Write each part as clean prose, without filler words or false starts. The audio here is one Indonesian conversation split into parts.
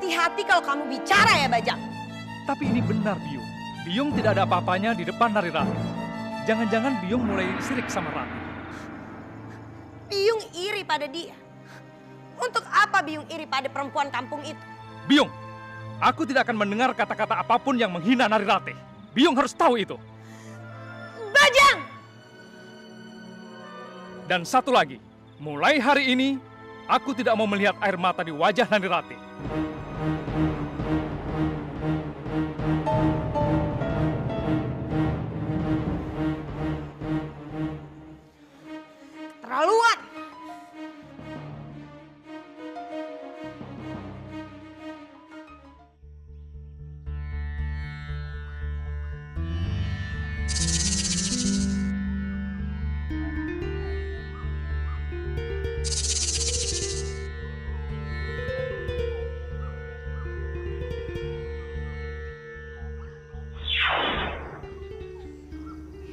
Hati-hati kalau kamu bicara ya, Bajang. Tapi ini benar, Biung. Biung tidak ada apa-apanya di depan Narirati. Jangan-jangan Biung mulai sirik sama Rati. Biung iri pada dia. Untuk apa Biung iri pada perempuan kampung itu? Biung, aku tidak akan mendengar kata-kata apapun yang menghina Narirati. Biung harus tahu itu. Bajang! Dan satu lagi, mulai hari ini, aku tidak mau melihat air mata di wajah Narirati. Terlaluan!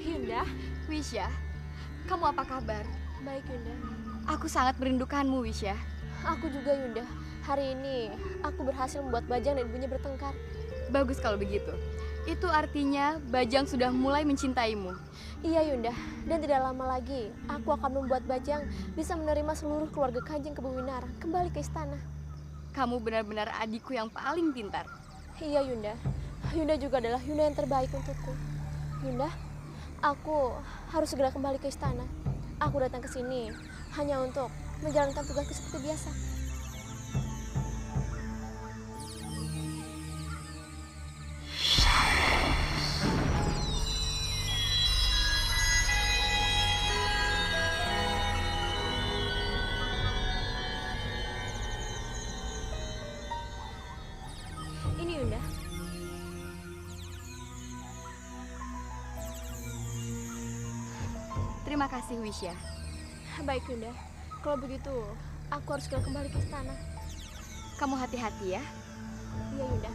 Yunda, Wisya, kamu apa kabar? baik Yunda. Aku sangat merindukanmu, Wisya. Aku juga Yunda. Hari ini aku berhasil membuat Bajang dan ibunya bertengkar. Bagus kalau begitu. Itu artinya Bajang sudah mulai mencintaimu. Iya Yunda, dan tidak lama lagi aku akan membuat Bajang bisa menerima seluruh keluarga Kanjeng Kebun kembali ke istana. Kamu benar-benar adikku yang paling pintar. Iya Yunda, Yunda juga adalah Yunda yang terbaik untukku. Yunda, aku harus segera kembali ke istana. Aku datang ke sini hanya untuk menjalankan tugasku seperti biasa. Ini Yunda. Terima kasih, Wisya. Baik Yunda, kalau begitu aku harus segera kembali ke istana. Kamu hati-hati ya. Iya Yunda.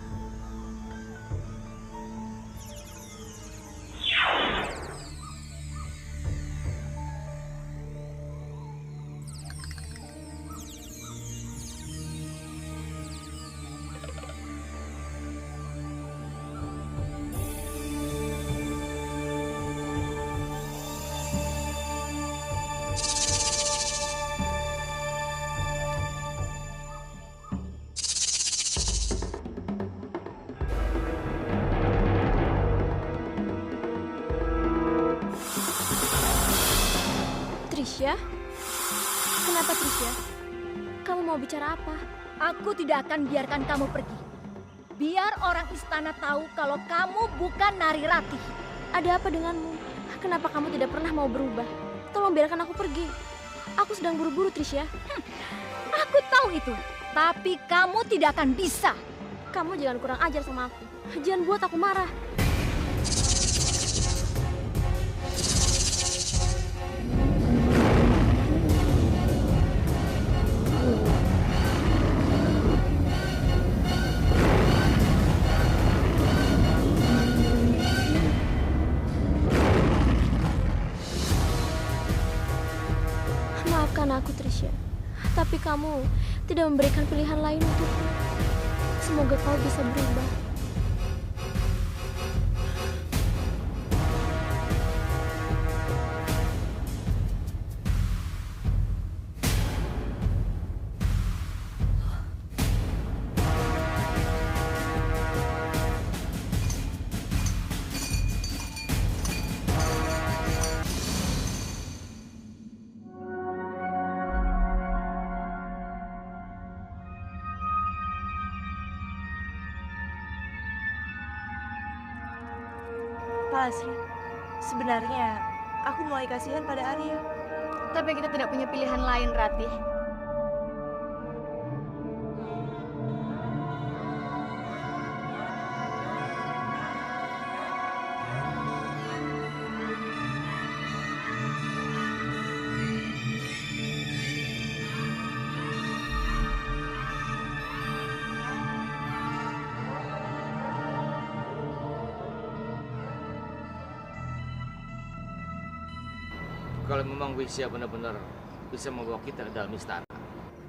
Trisha? Kenapa Trisha? Kamu mau bicara apa? Aku tidak akan biarkan kamu pergi. Biar orang istana tahu kalau kamu bukan Narirati. Ada apa denganmu? Kenapa kamu tidak pernah mau berubah? Tolong biarkan aku pergi. Aku sedang buru-buru Trisha. Aku tahu itu. Tapi kamu tidak akan bisa. Kamu jangan kurang ajar sama aku. Jangan buat aku marah. Maafkan aku Trisha, tapi kamu tidak memberikan pilihan lain untukku. Semoga kau bisa berubah. Pak Lasri, sebenarnya aku mulai kasihan pada Arya. Tapi kita tidak punya pilihan lain, Ratih. Kalau memang Wisya benar-benar bisa membawa kita ke dalam istana,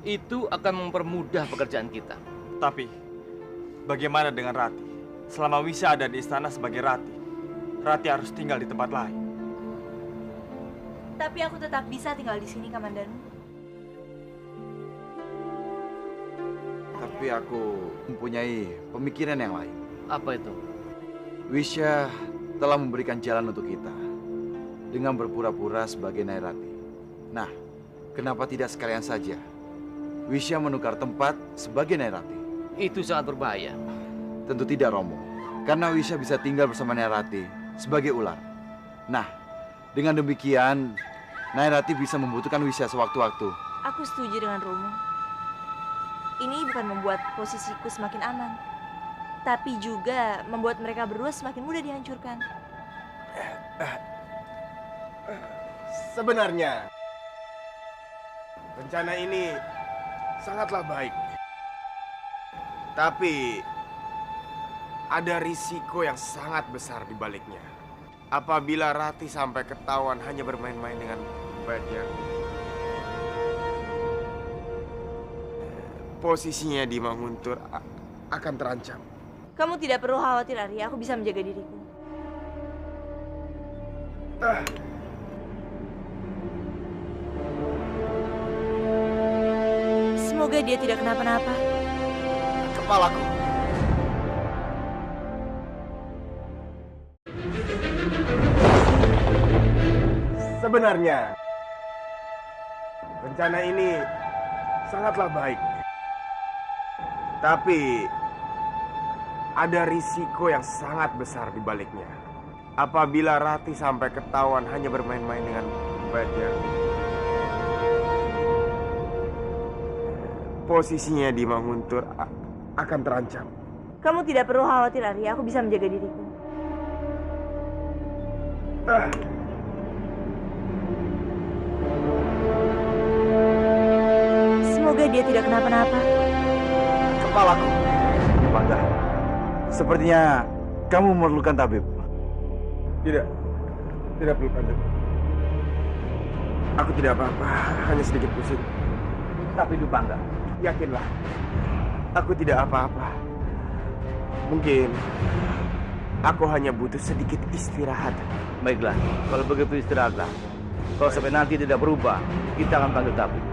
itu akan mempermudah pekerjaan kita. Tapi Bagaimana dengan Rati? Selama Wisya ada di istana sebagai Rati, Rati harus tinggal di tempat lain. Tapi aku tetap bisa tinggal di sini, Kamandanu. Tapi aku mempunyai pemikiran yang lain. Apa itu? Wisya telah memberikan jalan untuk kita dengan berpura-pura sebagai Nyai Rati. Nah, kenapa tidak sekalian saja Wisya menukar tempat sebagai Nyai Rati? Itu sangat berbahaya. Tentu tidak, Romo. Karena Wisya bisa tinggal bersama Nyai Rati sebagai ular. Nah, dengan demikian Nyai Rati bisa membutuhkan Wisya sewaktu-waktu. Aku setuju dengan Romo. Ini bukan membuat posisiku semakin aman, tapi juga membuat mereka berdua semakin mudah dihancurkan. Sebenarnya, rencana ini sangatlah baik. Tapi, ada risiko yang sangat besar di baliknya. Apabila Rati sampai ketahuan hanya bermain-main dengan Bajang, posisinya di Manguntur akan terancam. Kamu tidak perlu khawatir, Arya. Aku bisa menjaga diriku. Semoga dia tidak kenapa-napa. Kepalaku. Sebenarnya, rencana ini sangatlah baik. Tapi, ada risiko yang sangat besar di baliknya. Apabila Rati sampai ketahuan hanya bermain-main dengan Bajang, posisinya di Manguntur akan terancam. Kamu tidak perlu khawatir, Arya. Aku bisa menjaga diriku. Semoga dia tidak kenapa-napa. Kepalaku. Bangga. Sepertinya kamu memerlukan tabib. Tidak perlu kanjeng. Aku tidak apa-apa, hanya sedikit pusing. Tapi Dupangga, Yakinlah, aku tidak apa-apa. Mungkin aku hanya butuh sedikit istirahat. Baiklah, kalau begitu istirahatlah. Kalau sampai nanti tidak berubah, kita akan panggil tabib.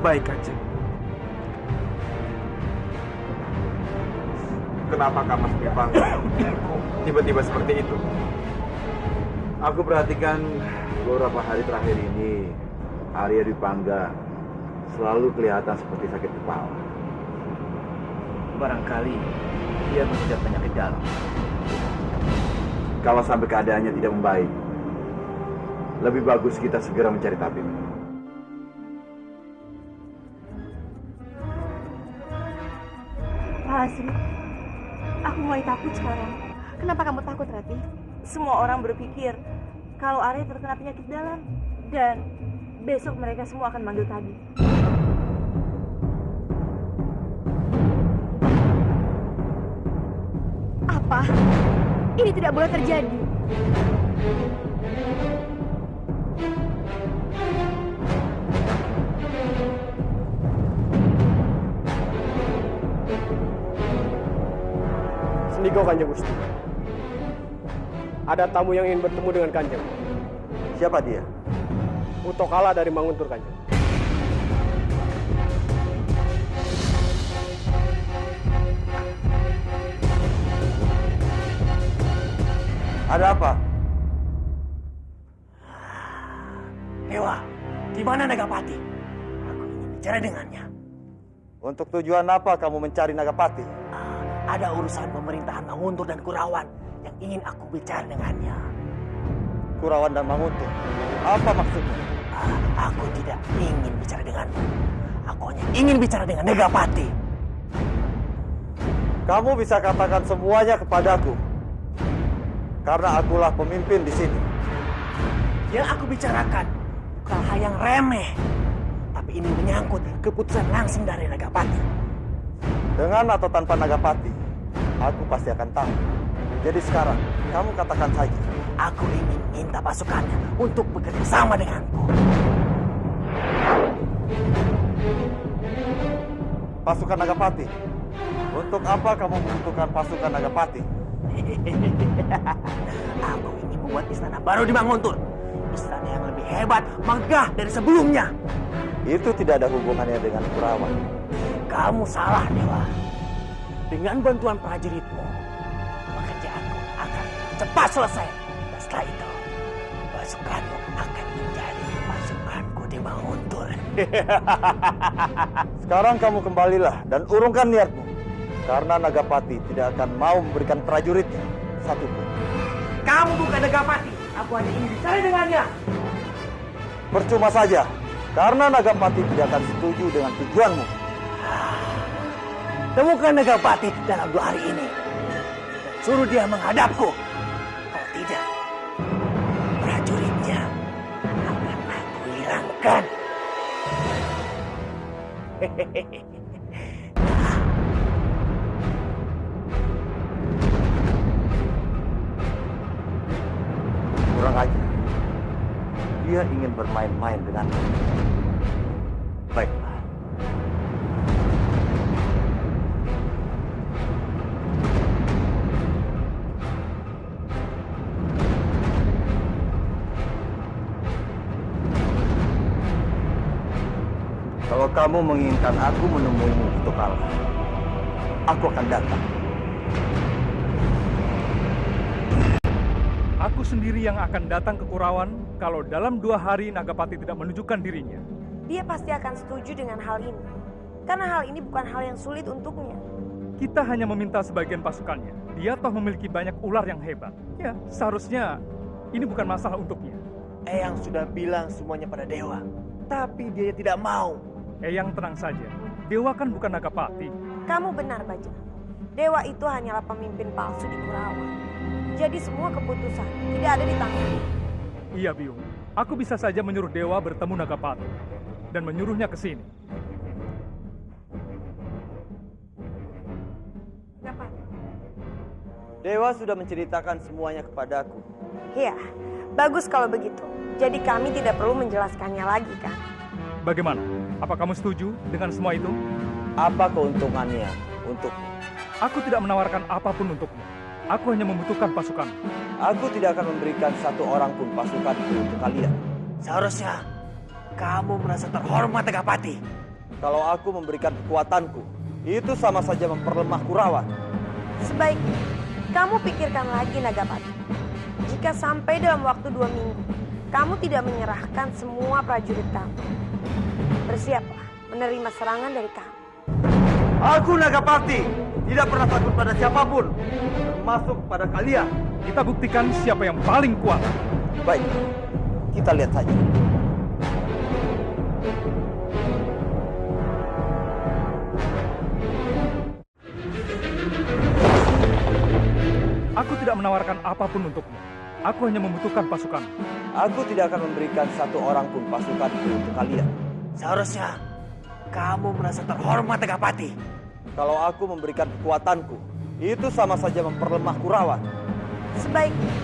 Baik, kanjeng. Kenapa Kamar Dipangga tiba-tiba seperti itu? aku perhatikan beberapa hari terakhir ini Arya Dipangga selalu kelihatan seperti sakit kepala. Barangkali dia mengidap penyakit dalam. Kalau sampai keadaannya tidak membaik, lebih bagus kita segera mencari tabib. Pak Lasri, aku mulai takut sekarang. Kenapa kamu takut, Rati? Semua orang berpikir kalau Arya terkena penyakit dalam. Dan besok mereka semua akan manggil tabib. Apa? Ini tidak boleh terjadi. Sendiko Kanjeng Gusti. Ada tamu yang ingin bertemu dengan Kanjeng. Siapa dia? Utokala dari Manguntur, Kanjeng. Ada apa? Dewa, di mana Nagapati? Aku ingin bicara dengannya. Untuk tujuan apa kamu mencari Nagapati? Ada urusan pemerintahan Manguntur dan Kurawan yang ingin aku bicara dengannya. Kurawan dan Manguntur? Apa maksudnya? Aku tidak ingin bicara denganmu. Aku hanya ingin bicara dengan Nagapati. Kamu bisa katakan semuanya kepadaku. Karena akulah pemimpin di sini. Yang aku bicarakan bukan hal yang remeh, tapi ini menyangkut keputusan langsung dari Nagapati. Dengan atau tanpa Nagapati, aku pasti akan tahu. Jadi sekarang, kamu katakan saja. Aku ingin minta pasukannya untuk bekerja sama denganku. Pasukan Nagapati? Untuk apa kamu membutuhkan pasukan Nagapati? Aku ingin membuat istana baru di Manguntur. Istana yang lebih hebat, megah dari sebelumnya. Itu tidak ada hubungannya dengan Kurawa. Kamu salah, Dewa. Dengan bantuan prajuritmu, pekerjaanku akan cepat selesai. Dan setelah itu, pasukanmu akan menjadi pasukanku di Manguntur. Sekarang kamu kembalilah dan urungkan niatmu. Karena Nagapati tidak akan mau memberikan prajuritnya satupun. Kamu bukan Nagapati. Aku hanya ingin bicara dengannya. Percuma saja. Karena Nagapati tidak akan setuju dengan tujuanmu. Temukan Nagapati dalam 2 hari ini. Dan suruh dia menghadapku. Kalau tidak, prajuritnya akan aku hilangkan. Kurang aja. Dia ingin bermain-main denganmu. Baiklah. Kalau kamu menginginkan aku menemuimu di Tokala, aku akan datang. Aku sendiri yang akan datang ke Kurawan kalau dalam 2 hari Nagapati tidak menunjukkan dirinya. Dia pasti akan setuju dengan hal ini. Karena hal ini bukan hal yang sulit untuknya. Kita hanya meminta sebagian pasukannya. Dia toh memiliki banyak ular yang hebat. Ya, seharusnya ini bukan masalah untuknya. Eyang sudah bilang semuanya pada Dewa. Tapi dia tidak mau. Eyang tenang saja. Dewa kan bukan Nagapati. Kamu benar, Bajang. Dewa itu hanyalah pemimpin palsu di Kurawan. Jadi semua keputusan tidak ada di tangannya. Iya, Biung. Aku bisa saja menyuruh Dewa bertemu Nagapati dan menyuruhnya ke sini. Nagapati. Dewa sudah menceritakan semuanya kepadaku. Iya, bagus kalau begitu. Jadi kami tidak perlu menjelaskannya lagi, kan? Bagaimana? Apa kamu setuju dengan semua itu? Apa keuntungannya untukmu? Aku tidak menawarkan apapun untukmu. Aku hanya membutuhkan pasukan. Aku tidak akan memberikan satu orang pun pasukanku untuk kalian. Seharusnya kamu merasa terhormat, Nagapati. Kalau aku memberikan kekuatanku, itu sama saja memperlemah Kurawan. Sebaiknya kamu pikirkan lagi, Nagapati. Jika sampai dalam waktu 2 minggu, kamu tidak menyerahkan semua prajurit kamu, bersiaplah menerima serangan dari kami. Aku Nagapati tidak pernah takut pada siapapun, termasuk pada kalian. Kita buktikan siapa yang paling kuat. Baik, kita lihat saja. Aku tidak menawarkan apapun untukmu. Aku hanya membutuhkan pasukan. Aku tidak akan memberikan satu orang pun pasukanku untuk kalian. Seharusnya kamu merasa terhormat, Nagapati. Kalau aku memberikan kekuatanku, itu sama saja memperlemah Kurawan. Sebaiknya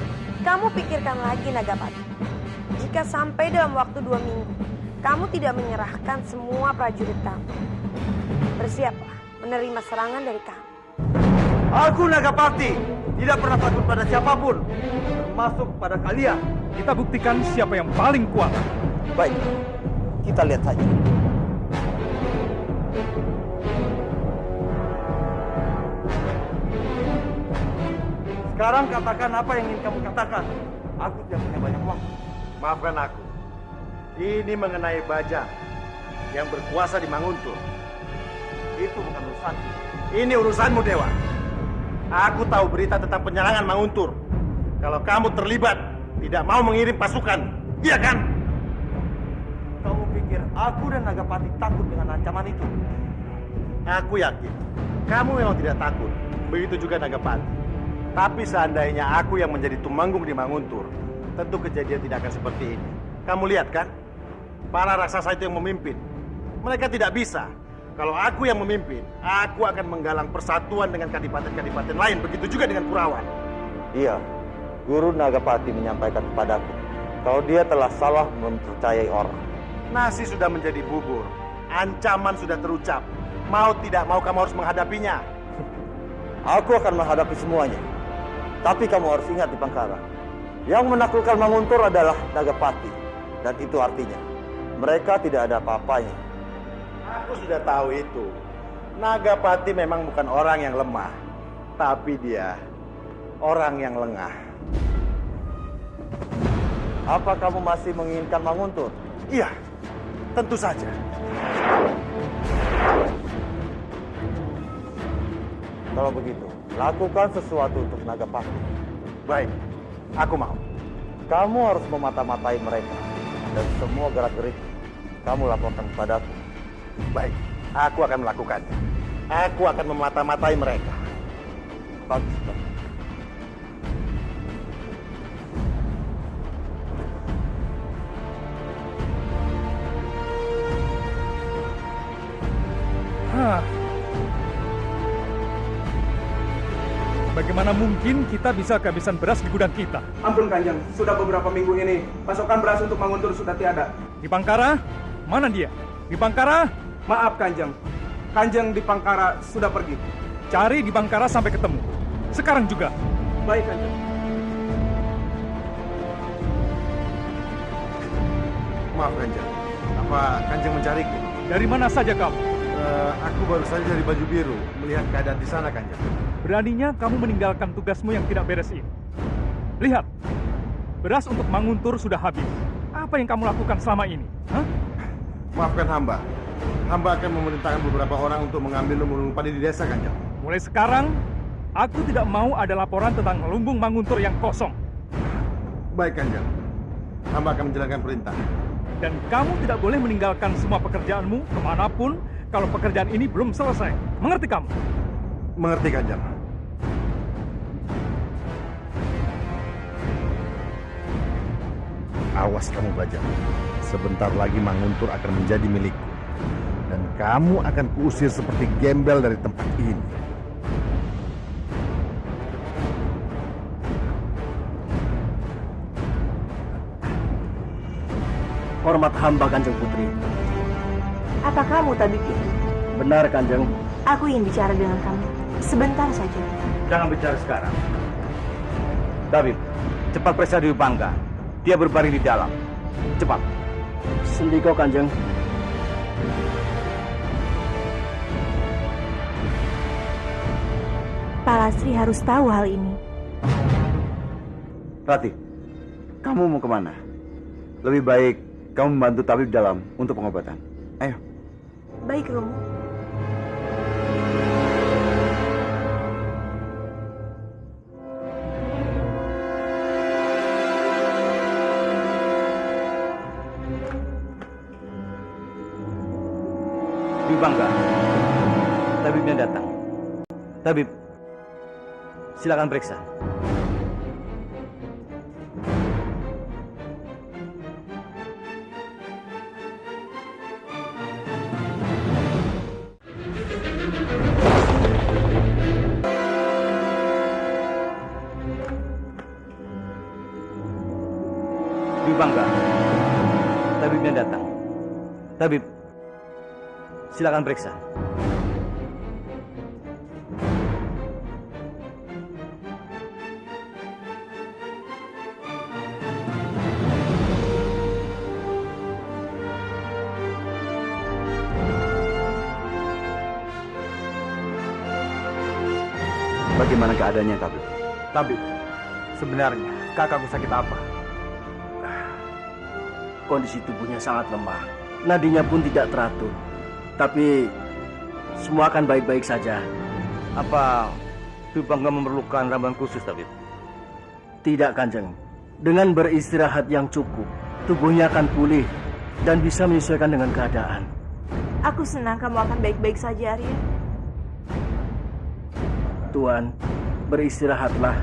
kamu pikirkan lagi, Nagapati. Jika sampai dalam waktu 2 minggu, kamu tidak menyerahkan semua prajurit kamu, bersiaplah menerima serangan dari kami. Aku Nagapati tidak pernah takut pada siapapun, termasuk pada kalian. Kita buktikan siapa yang paling kuat. Baik, kita lihat saja. Sekarang katakan apa yang ingin kamu katakan. Aku tidak punya banyak waktu. Maafkan aku. Ini mengenai Bajang yang berkuasa di Manguntur. Itu bukan urusanku. Ini urusanmu, Dewa. Aku tahu berita tentang penyerangan Manguntur. Kalau kamu terlibat, tidak mau mengirim pasukan, iya kan? Kamu pikir aku dan Nagapati takut dengan ancaman itu? Aku yakin kamu memang tidak takut. Begitu juga Nagapati. Tapi seandainya aku yang menjadi tumenggung di Manguntur, tentu kejadian tidak akan seperti ini. Kamu lihat kan? Para raksasa itu yang memimpin. Mereka tidak bisa. Kalau aku yang memimpin, aku akan menggalang persatuan dengan kadipaten-kadipaten lain. Begitu juga dengan Kurawan. Iya, Guru Nagapati menyampaikan kepadaku kalau dia telah salah mempercayai orang. Nasi sudah menjadi bubur. Ancaman sudah terucap. Mau tidak mau kamu harus menghadapinya. Aku akan menghadapi semuanya. Tapi kamu harus ingat di Pangkara, yang menaklukkan Manguntur adalah Nagapati. Dan itu artinya, mereka tidak ada apa-apanya. Aku sudah tahu itu. Nagapati memang bukan orang yang lemah, tapi dia orang yang lengah. Apa kamu masih menginginkan Manguntur? Iya, tentu saja. Kalau begitu, lakukan sesuatu untuk Nagapati. Baik, aku mau. Kamu harus memata-matai mereka. Dan semua gerak-gerik kamu laporkan kepadaku. Baik, aku akan melakukannya. Aku akan memata-matai mereka. Bagus, bagus. Bagaimana mungkin kita bisa kehabisan beras di gudang kita? Ampun Kanjeng, sudah beberapa minggu ini pasokan beras untuk Manguntur sudah tiada. Di Pangkara? Mana dia? Di Pangkara? Maaf Kanjeng, Kanjeng di Pangkara sudah pergi. Cari di Pangkara sampai ketemu. Sekarang juga. Baik Kanjeng. Maaf Kanjeng, apa Kanjeng mencariku? Dari mana saja kamu? Aku baru saja dari Baju Biru, melihat keadaan di sana Kanjeng. Beraninya kamu meninggalkan tugasmu yang tidak beres ini. Lihat, beras untuk Manguntur sudah habis. Apa yang kamu lakukan selama ini? Hah? Maafkan hamba. Hamba akan memerintahkan beberapa orang untuk mengambil lumbung padi di desa Kanjeng. Mulai sekarang, aku tidak mau ada laporan tentang lumbung Manguntur yang kosong. Baik Kanjeng, hamba akan menjalankan perintah. Dan kamu tidak boleh meninggalkan semua pekerjaanmu kemanapun kalau pekerjaan ini belum selesai. Mengerti kamu? Mengerti Kanjeng. Awas kamu Bajang. Sebentar lagi Manguntur akan menjadi milikku. Dan kamu akan kuusir seperti gembel dari tempat ini. Hormat hamba Kanjeng Putri. Apa kamu tabib itu? Benar Kanjeng. Aku ingin bicara dengan kamu. Sebentar saja. Jangan bicara sekarang. Tabib, cepat periksa Dewi Bangga. Dia berbaring di dalam. Cepat. Sendiko Kanjeng. Pak Lasri harus tahu hal ini. Rati, kamu mau kemana? Lebih baik kamu membantu tabib dalam untuk pengobatan. Ayo. Baik, Romo. Bangga. Tabibnya datang. Tabib, silakan periksa. Bangga. Tabibnya datang. Tabib, silakan periksa. Bagaimana keadaannya, Tabib? Tabib, sebenarnya kakakku sakit apa? Kondisi tubuhnya sangat lemah. Nadinya pun tidak teratur. Tapi semua akan baik-baik saja. Apa Bangga memerlukan ramuan khusus, Tabib? Tidak, Kanjeng. Dengan beristirahat yang cukup, tubuhnya akan pulih dan bisa menyesuaikan dengan keadaan. Aku senang kamu akan baik-baik saja, Arya. Tuan, beristirahatlah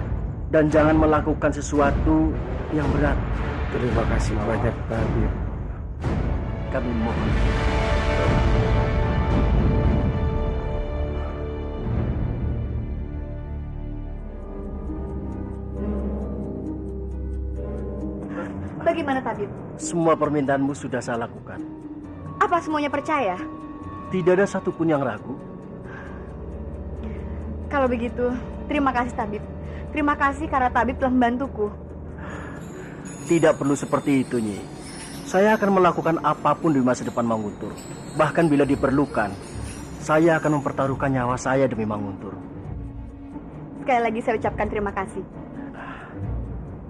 dan jangan melakukan sesuatu yang berat. Terima kasih banyak, Tabib. Kami mohon. Bagaimana, Tabib? Semua permintaanmu sudah saya lakukan. Apa semuanya percaya? Tidak ada satupun yang ragu. Kalau begitu, terima kasih Tabib. Terima kasih karena Tabib telah membantuku. Tidak perlu seperti itu, Nyi. Saya akan melakukan apapun di masa depan Manguntur. Bahkan bila diperlukan, saya akan mempertaruhkan nyawa saya demi Manguntur. Sekali lagi saya ucapkan terima kasih.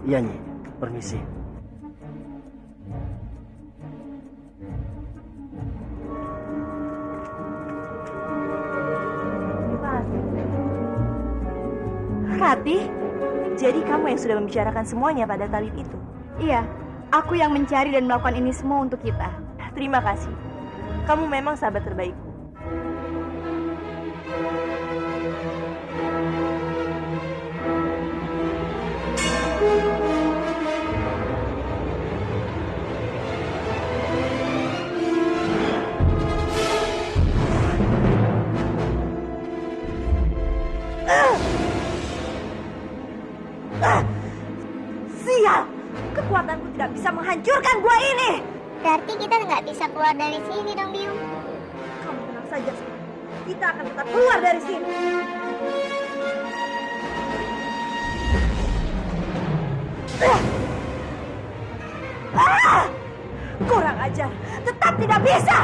Iya, Nyi. Permisi. Rati, jadi kamu yang sudah membicarakan semuanya pada tabib itu? Iya, aku yang mencari dan melakukan ini semua untuk kita. Terima kasih. Kamu memang sahabat terbaikku. Sial! Kekuatanku tidak bisa menghancurkan gua ini! Berarti kita nggak bisa keluar dari sini dong, Biung. Kamu tenang saja, Sky. Kita akan tetap keluar dari sini. Kurang ajar, tetap tidak bisa.